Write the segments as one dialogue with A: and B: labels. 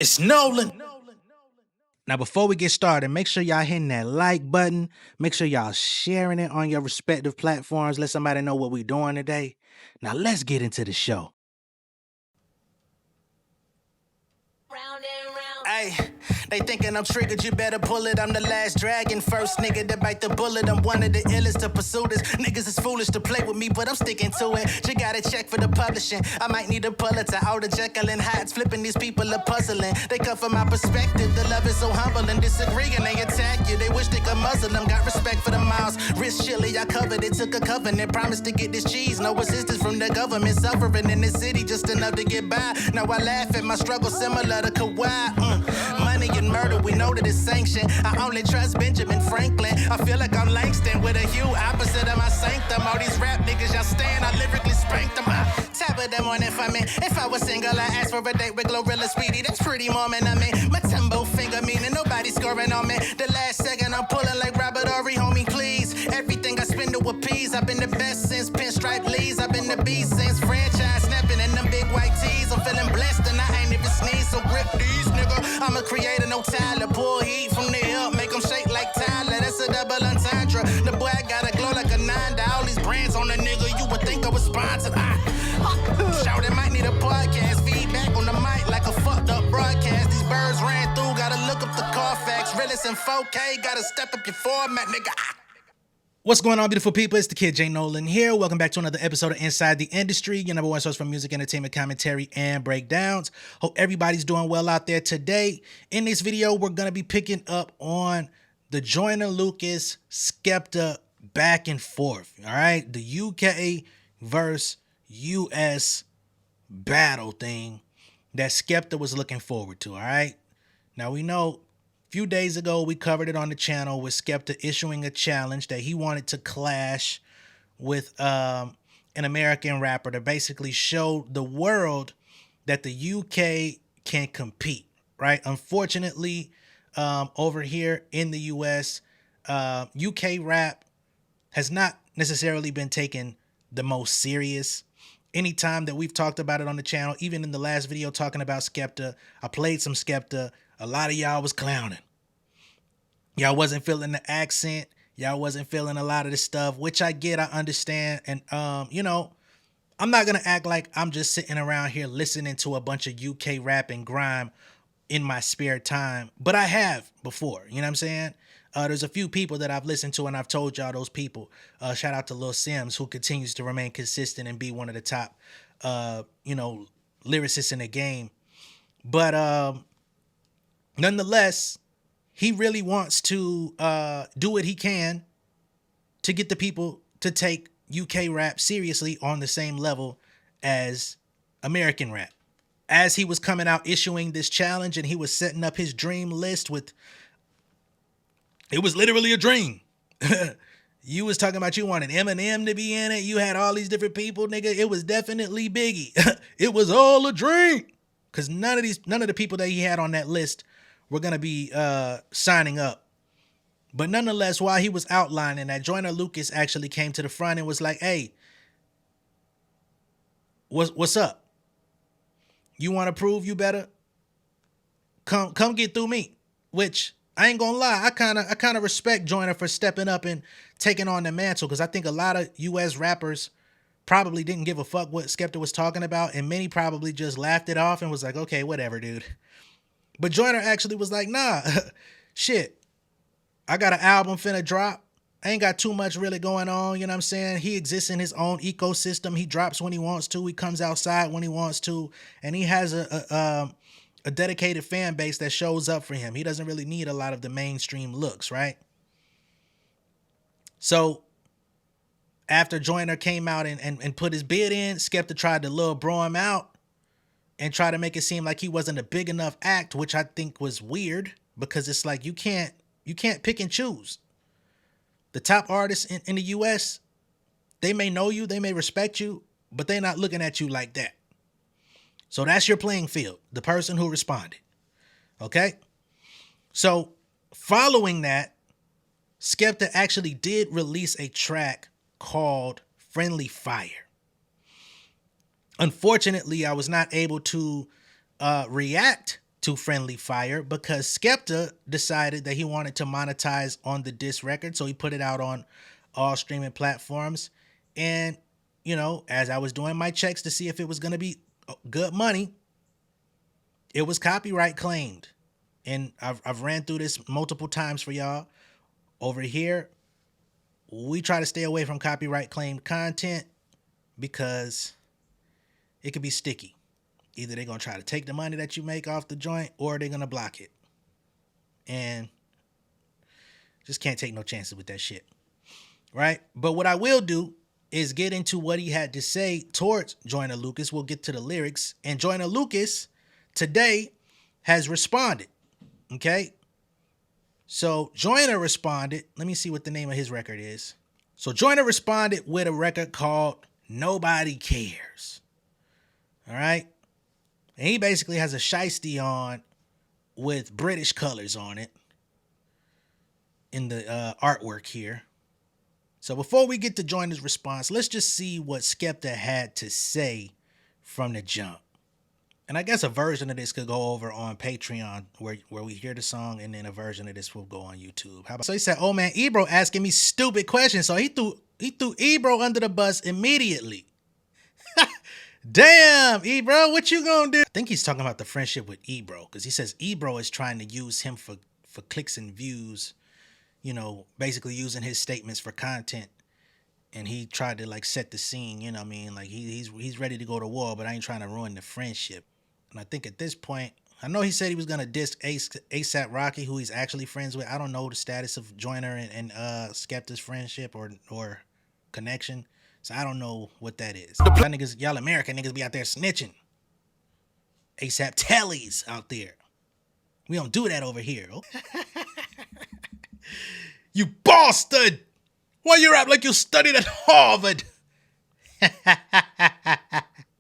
A: It's Nolan. Now, before we get started, make sure y'all hitting that like button. Make sure y'all sharing it on your respective platforms. Let somebody know what we're doing today. Now, let's get into the show. Hey, they thinking I'm triggered, you better pull it. I'm the last dragon, first nigga to bite the bullet. I'm one of the illest to pursue this. Niggas is foolish to play with me, but I'm sticking to it. You gotta check for the publishing. I might need a Pulitzer out of Jekyll and Hyde. Flipping these people are puzzling. They come from my perspective. The love is so humble and disagree, and they attack you. They wish they could muzzle them. Got respect for the miles. Wrist chilly, I covered it. Took a covenant, promised to get this cheese. No assistance from the government. Suffering in this city just enough to get by. Now I laugh at my struggle, similar to Kawhi. Money and murder, we know that it's sanctioned. I only trust Benjamin Franklin. I feel like I'm Langston with a hue opposite of my sanctum. All these rap niggas, y'all stand, I lyrically spank them. I tap of them on if I mean. If I was single, I ask for a date with Glorilla Speedy. That's pretty moment, I mean. My tempo finger meaning nobody scoring on me. The last second I'm pulling like Robert Horry, homie, please. Everything I spend to appease. I've been the best since Pinstripe Lees. I've been the beast since franchise snapping in them big white tees. I'm feeling blessed and I ain't even sneeze, so grip these, nigga. I'm a creator, no Tyler. Pull heat from the hip, make them shake like Tyler. That's a double entendre. The boy got a glow like a 9. All these brands on the nigga, you would think I was sponsored. Shout, it might need a podcast. Feedback on the mic like a fucked up broadcast. These birds ran through, gotta look up the Carfax. Realist in 4K, gotta step up your format, nigga. What's going on, beautiful people? It's the kid J Nolan here. Welcome back to another episode of Inside the Industry, your number one source for music, entertainment, commentary, and breakdowns. Hope everybody's doing well out there today. In this video, we're going to be picking up on the Joyner Lucas Skepta back and forth. All right, the UK versus US battle thing that Skepta was looking forward to. All right, now we know. Few days ago, we covered it on the channel with Skepta issuing a challenge that he wanted to clash with an American rapper to basically show the world that the UK can compete, right? Unfortunately, over here in the US, UK rap has not necessarily been taken the most serious. Anytime that we've talked about it on the channel, even in the last video talking about Skepta, I played some Skepta. A lot of y'all was clowning. Y'all wasn't feeling the accent. Y'all wasn't feeling a lot of the stuff, which I get, I understand. And, you know, I'm not going to act like I'm just sitting around here listening to a bunch of UK rap and grime in my spare time. But I have before, you know what I'm saying? There's a few people that I've listened to and I've told y'all those people. Shout out to Lil Sims, who continues to remain consistent and be one of the top, you know, lyricists in the game. But nonetheless, he really wants to do what he can to get the people to take UK rap seriously on the same level as American rap. As he was coming out issuing this challenge and he was setting up his dream list with, it was literally a dream. You was talking about you wanted Eminem to be in it. You had all these different people, nigga. It was definitely Biggie. It was all a dream. Because none of the people that he had on that list were going to be signing up. But nonetheless, while he was outlining that, Joyner Lucas actually came to the front and was like, hey, what's up? You want to prove you better? Come get through me. Which, I ain't gonna lie, I kind of respect Joyner for stepping up and taking on the mantle, because I think a lot of US rappers probably didn't give a fuck what Skepta was talking about, and many probably just laughed it off and was like, okay, whatever, dude. But Joyner actually was like, nah, shit, I got an album finna drop. I ain't got too much really going on, you know what I'm saying? He exists in his own ecosystem. He drops when he wants to. He comes outside when he wants to. And he has a dedicated fan base that shows up for him. He doesn't really need a lot of the mainstream looks, right? So after Joyner came out and put his bid in, Skepta tried to lure bro him out and try to make it seem like he wasn't a big enough act, which I think was weird, because it's like you can't pick and choose. The top artists in the US, they may know you, they may respect you, but they're not looking at you like that. So that's your playing field, the person who responded. Okay? So following that, Skepta actually did release a track called Friendly Fire. Unfortunately, I was not able to react to friendly fire because Skepta decided that he wanted to monetize on the DISS record, so he put it out on all streaming platforms. And, you know, as I was doing my checks to see if it was going to be good money, it was copyright claimed. And I've ran through this multiple times for y'all. Over here, we try to stay away from copyright claimed content because it could be sticky. Either they're going to try to take the money that you make off the joint or they're going to block it. And just can't take no chances with that shit. Right? But what I will do is get into what he had to say towards Joyner Lucas. We'll get to the lyrics. And Joyner Lucas today has responded. Okay? So Joyner responded. Let me see what the name of his record is. So Joyner responded with a record called Nobody Cares. All right? And he basically has a shiesty on with British colors on it in the artwork here. So before we get to Joyner's response, let's just see what Skepta had to say from the jump. And I guess a version of this could go over on Patreon where we hear the song, and then a version of this will go on YouTube. How about, so he said, "Oh man, Ebro asking me stupid questions." So he threw Ebro under the bus immediately. Damn, Ebro, what you gonna do? I think he's talking about the friendship with Ebro, because he says Ebro is trying to use him for clicks and views, you know, basically using his statements for content. And he tried to like set the scene, you know what I mean? Like he's ready to go to war, but I ain't trying to ruin the friendship. And I think at this point, I know he said he was gonna diss ASAP Rocky, who he's actually friends with. I don't know the status of Joyner and Skepta's friendship or connection. So I don't know what that is. Y'all American niggas be out there snitching. ASAP Tellies out there. We don't do that over here. Oh. You bastard! Why you rap like you studied at Harvard?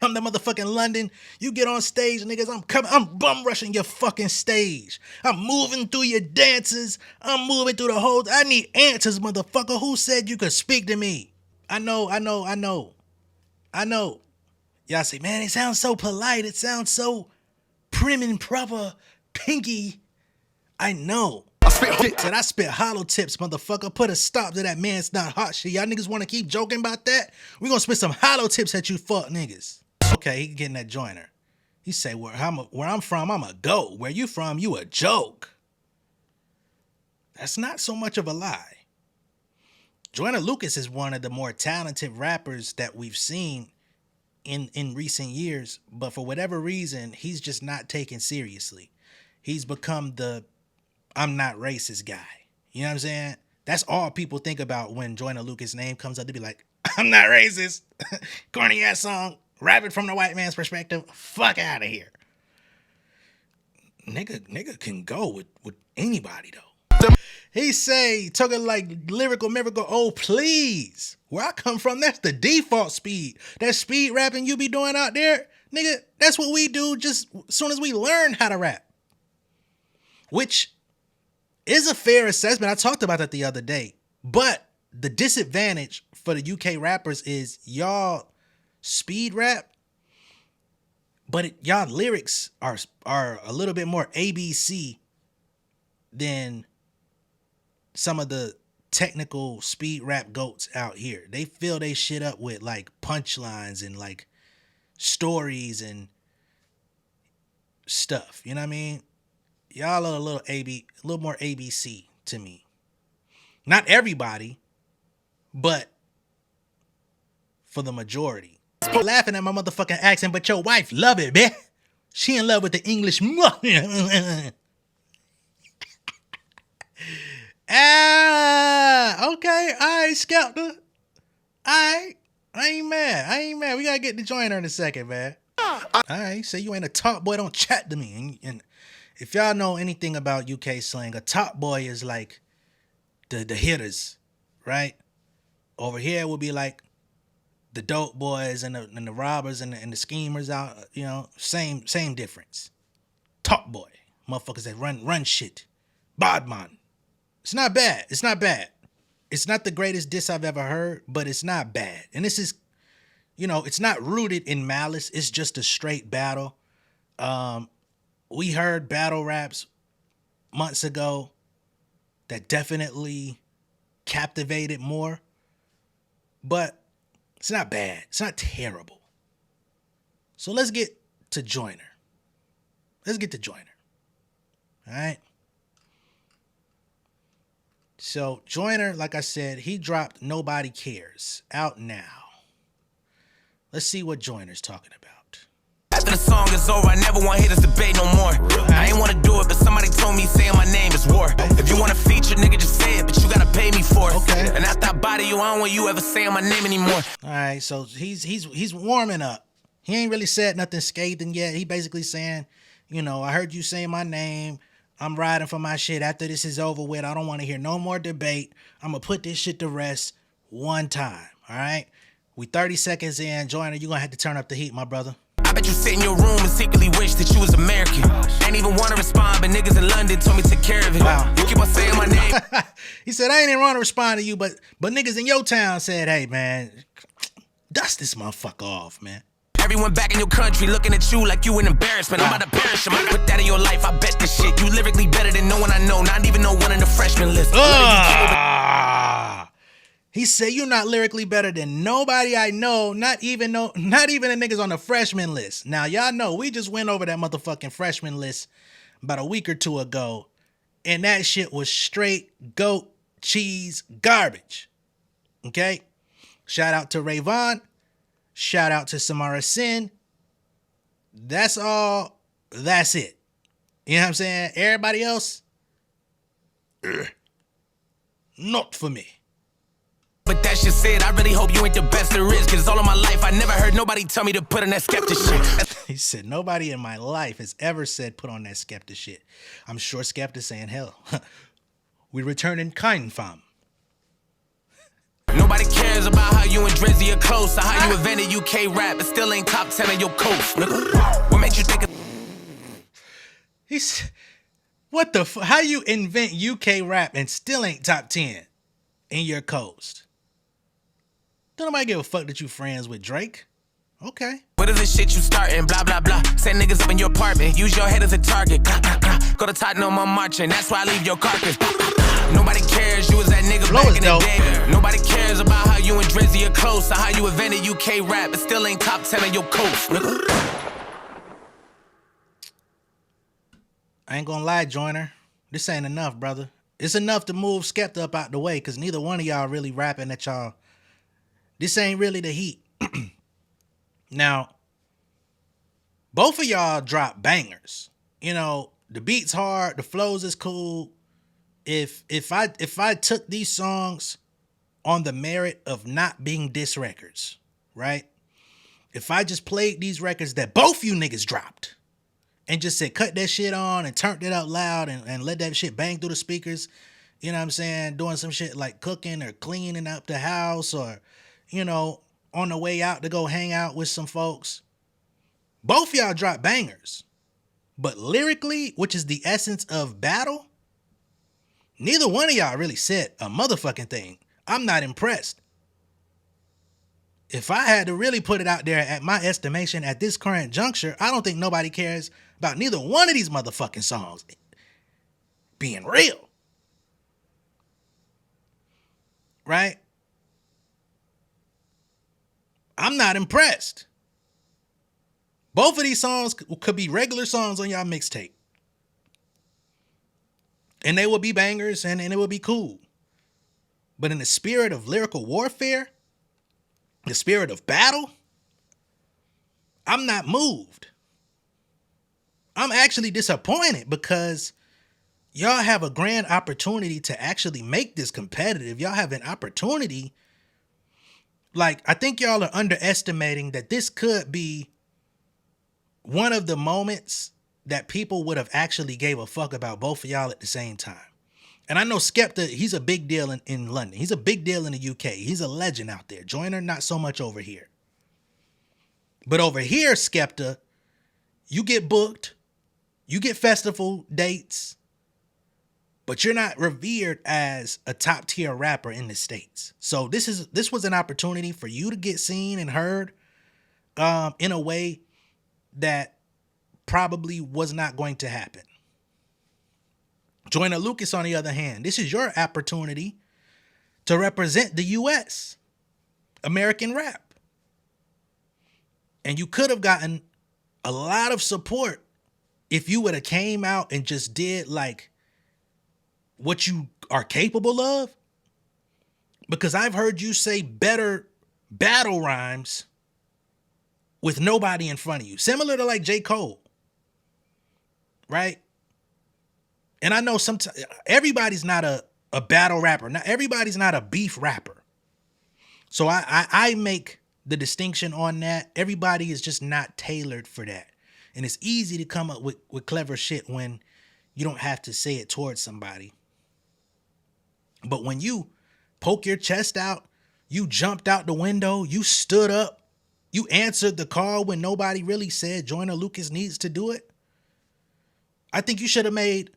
A: Come to motherfucking London, you get on stage, niggas, I'm bum rushing your fucking stage. I'm moving through your dances. I'm moving through the whole, I need answers, motherfucker. Who said you could speak to me? I know. Y'all say, man, it sounds so polite. It sounds so prim and proper, pinky. I know. I spit hollow tips, motherfucker. Put a stop to that man, it's not hot shit. Y'all niggas want to keep joking about that? We gonna spit some hollow tips at you fuck niggas. Okay, he getting that Joyner. He say, where I'm from, I'm a goat. Where you from, you a joke. That's not so much of a lie. Joyner Lucas is one of the more talented rappers that we've seen in recent years, but for whatever reason, he's just not taken seriously. He's become the I'm not racist guy. You know what I'm saying? That's all people think about when Joyner Lucas' name comes up. They be like, I'm not racist. Corny ass song. Rap it from the white man's perspective. Fuck out of here. Nigga can go with anybody though. He say, talking like lyrical miracle, oh please. Where I come from, that's the default speed. That speed rapping you be doing out there, nigga, that's what we do just as soon as we learn how to rap. Which is a fair assessment. I talked about that the other day. But the disadvantage for the UK rappers is y'all speed rap, but y'all lyrics are a little bit more ABC than some of the technical speed rap goats out here. They fill they shit up with like punchlines and like stories and stuff. You know what I mean? Y'all are a little more ABC to me. Not everybody, but for the majority. Laughing at my motherfucking accent, but your wife love it, bitch. She in love with the English. Okay, all right, Skepta. All right, I ain't mad. We gotta get the Joyner in a second, man. All right, say you ain't a top boy, don't chat to me. And if y'all know anything about UK slang, a top boy is like the hitters, right? Over here it would be like the dope boys and the robbers and the schemers out, you know, same difference. Top boy, motherfuckers that run shit. Bad man. It's not bad. It's not the greatest diss I've ever heard, but it's not bad. And this is, you know, it's not rooted in malice. It's just a straight battle. we heard battle raps months ago that definitely captivated more, but it's not bad. It's not terrible. So let's get to Joyner. All right. So Joyner, like I said, he dropped Nobody Cares, out now. Let's see what Joyner's talking about.
B: After the song is over, I never want to hear this debate no more. I ain't want to do it, but somebody told me saying my name is war. If you want to feature, nigga, just say it, but you gotta pay me for it. Okay. And after I body you, I don't want you ever saying my name anymore.
A: All right, so he's warming up. He ain't really said nothing scathing yet. He basically saying, you know, I heard you saying my name. I'm riding for my shit. After this is over with, I don't want to hear no more debate. I'm going to put this shit to rest one time, all right? We 30 seconds in. Joyner, you're going to have to turn up the heat, my brother.
B: I bet you sit in your room and secretly wish that you was American. Ain't even want to respond, but niggas in London told me to take care of it. Wow. You keep on saying my name.
A: He said, I ain't even want to respond to you, but niggas in your town said, hey, man, dust this motherfucker off, man.
B: Everyone back in your country looking at you like you an embarrassment. I'm about to perish him. I put that in your life. I bet this shit. You lyrically better than no one I know. Not even no one in the freshman list.
A: He said you're not lyrically better than nobody I know. Not even the niggas on the freshman list. Now y'all know we just went over that motherfucking freshman list about a week or two ago, and that shit was straight goat cheese garbage. Okay, shout out to Rayvon. Shout out to Samara Sin. That's all. That's it. You know what I'm saying? Everybody else, not for me.
B: But that shit said, I really hope you ain't the best there is. Cause all of my life, I never heard nobody tell me to put on that Skepta shit.
A: He said, nobody in my life has ever said put on that Skepta shit. I'm sure Skepta's saying, hell, we return in kind, fam.
B: Nobody cares about how you and Drizzy are close, or how you invented UK rap, but still ain't top 10 on your coast. What makes you think of...
A: He's... What the fuck? How you invent UK rap and still ain't top 10 in your coast? Don't nobody give a fuck that you friends with Drake. Okay.
B: What is this shit you starting? Blah, blah, blah. Send niggas up in your apartment. Use your head as a target. Blah, blah, blah. Go to Tottenham, I'm marching. That's why I leave your carcass. Blah, blah, blah. Nobody cares. You was that nigga
A: Flow
B: back in
A: dope.
B: the day. Nobody cares about how you and Drizzy are close, or how you invented UK rap, but still ain't top 10 on your coast.
A: I ain't gonna lie, Joyner. This ain't enough, brother. It's enough to move Skepta up out the way, because neither one of y'all really rapping at y'all. This ain't really the heat. Now, both of y'all drop bangers. You know, the beat's hard, the flows is cool. If I took these songs on the merit of not being diss records, right? If I just played these records that both you niggas dropped and just said cut that shit on and turned it out loud and let that shit bang through the speakers, you know what I'm saying? Doing some shit like cooking or cleaning up the house, or, you know, on the way out to go hang out with some folks. Both y'all drop bangers. But lyrically, which is the essence of battle, neither one of y'all really said a motherfucking thing. I'm not impressed. If I had to really put it out there at my estimation at this current juncture, I don't think nobody cares about neither one of these motherfucking songs being real. Right? I'm not impressed. Both of these songs could be regular songs on y'all mixtape. And they will be bangers and it will be cool. But in the spirit of lyrical warfare, the spirit of battle, I'm not moved. I'm actually disappointed because y'all have a grand opportunity to actually make this competitive. Y'all have an opportunity. Like, I think y'all are underestimating that this could be one of the moments that people would have actually gave a fuck about both of y'all at the same time. And I know Skepta, he's a big deal in London. He's a big deal in the UK. He's a legend out there. Joyner, not so much over here. But over here, Skepta, you get booked, you get festival dates, but you're not revered as a top tier rapper in the States. So this was an opportunity for you to get seen and heard in a way that probably was not going to happen. Joyner Lucas, on the other hand, this is your opportunity to represent the U.S., American rap. And you could have gotten a lot of support if you would have came out and just did like what you are capable of. Because I've heard you say better battle rhymes with nobody in front of you. Similar to like J. Cole. Right? And I know sometimes everybody's not a battle rapper. Now, everybody's not a beef rapper. So I make the distinction on that. Everybody is just not tailored for that. And it's easy to come up with clever shit when you don't have to say it towards somebody. But when you poke your chest out, you jumped out the window, you stood up, you answered the call when nobody really said Joyner Lucas needs to do it. I think you should have made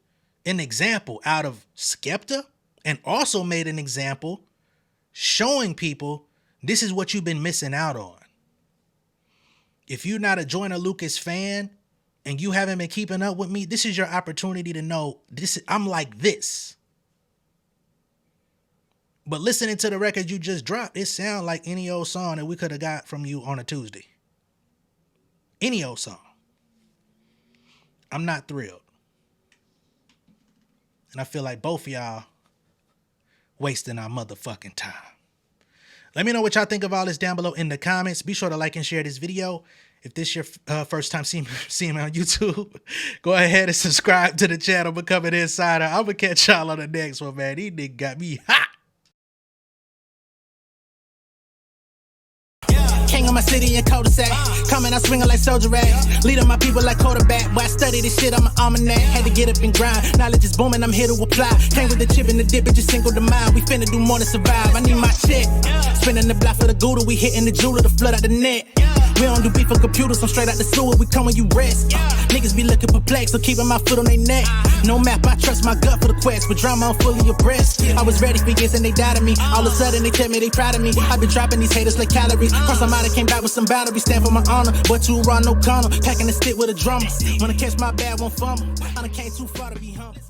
A: an example out of Skepta and also made an example showing people this is what you've been missing out on. If you're not a Joyner Lucas fan and you haven't been keeping up with me, this is your opportunity to know I'm like this. But listening to the record you just dropped, it sounds like any old song that we could have got from you on a Tuesday. Any old song. I'm not thrilled. And I feel like both of y'all wasting our motherfucking time. Let me know what y'all think of all this down below in the comments. Be sure to like and share this video. If this is your first time seeing me on YouTube, go ahead and subscribe to the channel, become an insider. I'm going to catch y'all on the next one, man. These niggas got me hot.
C: King of my city and cul-de-sac. Coming out swinging like soldier rag. Leading my people like quarterback. Boy, I study this shit, I'm an almanac. Had to get up and grind. Knowledge is booming, I'm here to apply. Came with the chip and the dip, it just single the mind. We finna do more than survive. I need my check. Spinning the block for the gouda. We hitting the jeweler to flood out the net. We don't do beef for computers, I'm straight out the sewer. We come when you rest. Niggas be looking perplexed, so keeping my foot on their neck. No map, I trust my gut for the quest. With drama, I'm fully abreast. I was ready for years and they doubted me. All of a sudden they tell me they proud of me. I've been dropping these haters like calories. Cross them out, I came back with some boundaries. Stand for my honor, but too raw, no corner. Packing the stick with a drummer. Wanna catch my bad, won't fumble. I done came too far to be humble.